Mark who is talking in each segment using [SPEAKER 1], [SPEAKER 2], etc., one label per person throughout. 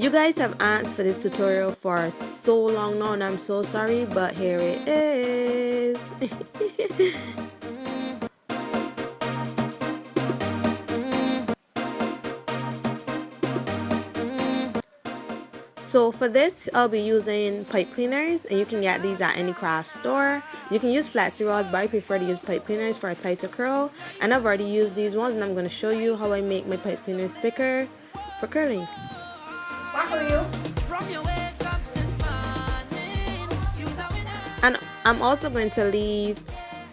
[SPEAKER 1] You guys have asked for this tutorial for so long now, and I'm so sorry, but here it is. So for this, I'll be using pipe cleaners, and you can get these at any craft store. You can use flaxseed rods, but I prefer to use pipe cleaners for a tighter curl. And I've already used these ones, and I'm going to show you how I make my pipe cleaners thicker for curling. And I'm also going to leave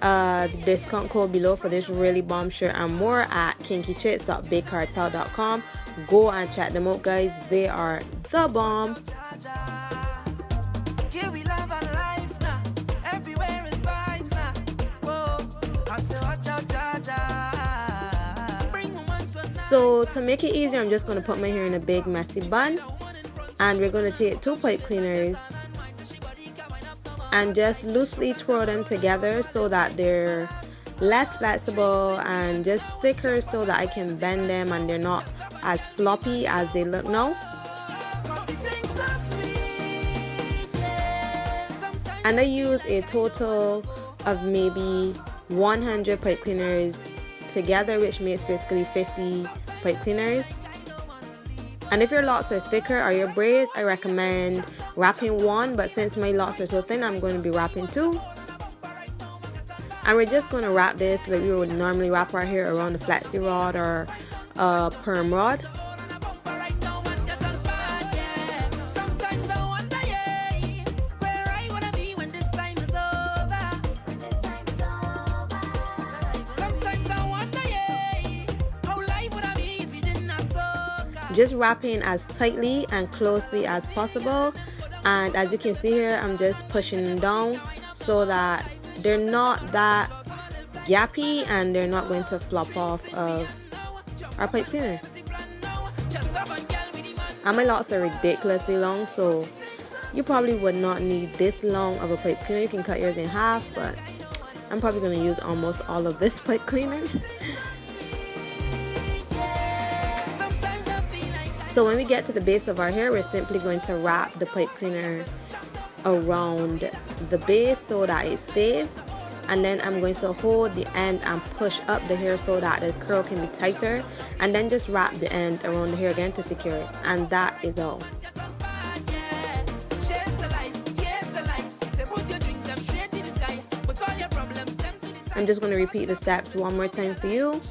[SPEAKER 1] the discount code below for this really bomb shirt and more at kinkychicks.bakecartel.com. Go and check them out, guys. They are the bomb. So to make it easier, I'm just going to put my hair in a big messy bun, and we're going to take 2 pipe cleaners and just loosely twirl them together so that they're less flexible and just thicker, so that I can bend them and they're not as floppy as they look now. And I use a total of maybe 100 pipe cleaners together, which makes basically 50 pipe cleaners. And if your locks are thicker or your braids, I recommend wrapping 1, but since my locks are so thin, I'm going to be wrapping 2. And we're just going to wrap this like we would normally wrap our hair around a flaxseed rod or a perm rod. Just wrapping as tightly and closely as possible, and as you can see here, I'm just pushing them down so that they're not that gappy and they're not going to flop off of our pipe cleaner. And my locks are ridiculously long, so you probably would not need this long of a pipe cleaner. You can cut yours in half, but I'm probably going to use almost all of this pipe cleaner. So when we get to the base of our hair, we're simply going to wrap the pipe cleaner around the base so that it stays. And then I'm going to hold the end and push up the hair so that the curl can be tighter. And then just wrap the end around the hair again to secure it. And that is all. I'm just going to repeat the steps one more time for you.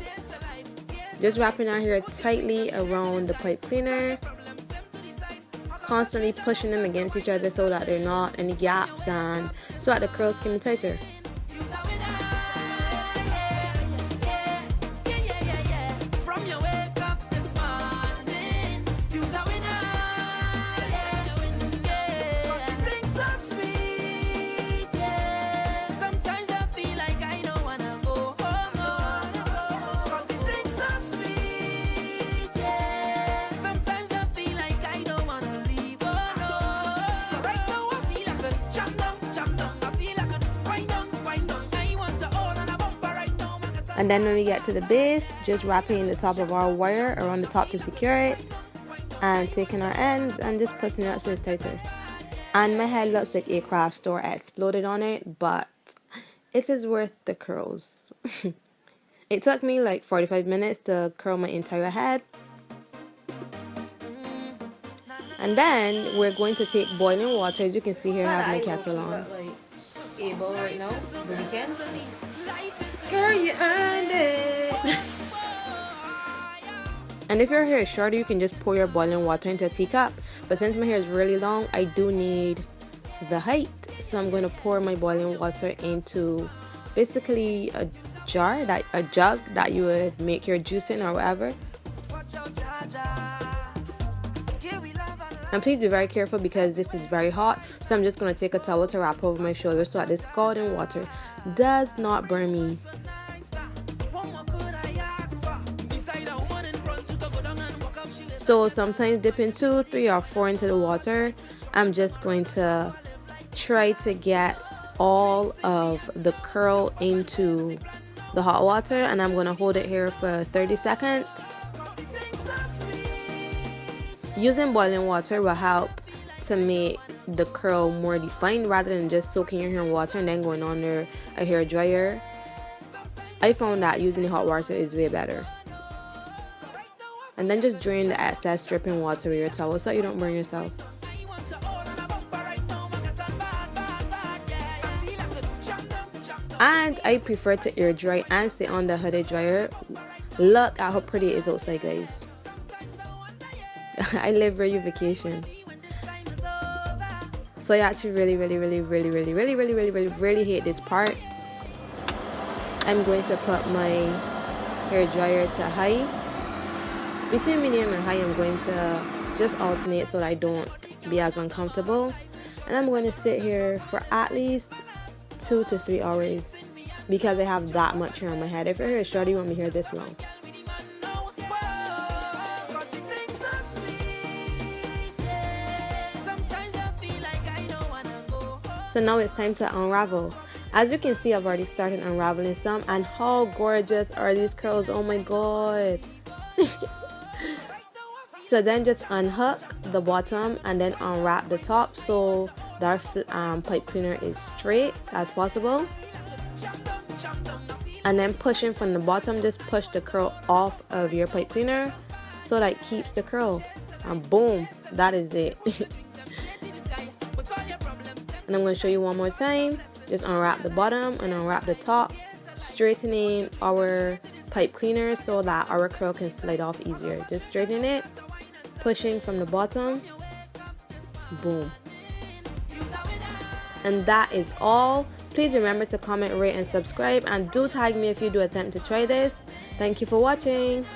[SPEAKER 1] Just wrapping our hair tightly around the pipe cleaner, constantly pushing them against each other so that there are not any gaps and so that the curls can be tighter. And then when we get to the base, just wrapping the top of our wire around the top to secure it, and taking our ends and just pushing it out so it's tighter. And my head looks like a craft store exploded on it, but it is worth the curls. It took me like 45 minutes to curl my entire head. And then we're going to take boiling water. As you can see here, I have my kettle on.
[SPEAKER 2] Able right now, the weekend.
[SPEAKER 1] Girl, you earned it. And if your hair is shorter, you can just pour your boiling water into a teacup. But since my hair is really long, I do need the height. So I'm going to pour my boiling water into basically a jug that you would make your juice in or whatever. And please be very careful because this is very hot. So I'm just going to take a towel to wrap over my shoulders so that this scalding water does not burn me. So sometimes dipping 2, 3, or 4 into the water. I'm just going to try to get all of the curl into the hot water, and I'm going to hold it here for 30 seconds. Using boiling water will help to make the curl more defined rather than just soaking your hair in water and then going under a hair dryer. I found that using hot water is way better. And then just drain the excess dripping water with your towel so you don't burn yourself. And I prefer to air dry and stay on the hooded dryer. Look at how pretty it is outside, guys. I live for your vacation. So I actually really hate this part. I'm going to put my hair dryer to high. Between medium and high, I'm going to just alternate so that I don't be as uncomfortable. And I'm going to sit here for at least 2 to 3 hours because I have that much hair on my head. If your hair is short, you won't be here this long. So now it's time to unravel. As you can see, I've already started unraveling some, and how gorgeous are these curls, oh my god. So then just unhook the bottom and then unwrap the top so that pipe cleaner is straight as possible. And then pushing from the bottom, just push the curl off of your pipe cleaner so that it keeps the curl. And boom, that is it. And I'm going to show you one more time. Just unwrap the bottom and unwrap the top, straightening our pipe cleaner so that our curl can slide off easier. Just straighten it, pushing from the bottom, boom. And that is all. Please remember to comment, rate, and subscribe, and do tag me if you do attempt to try this. Thank you for watching.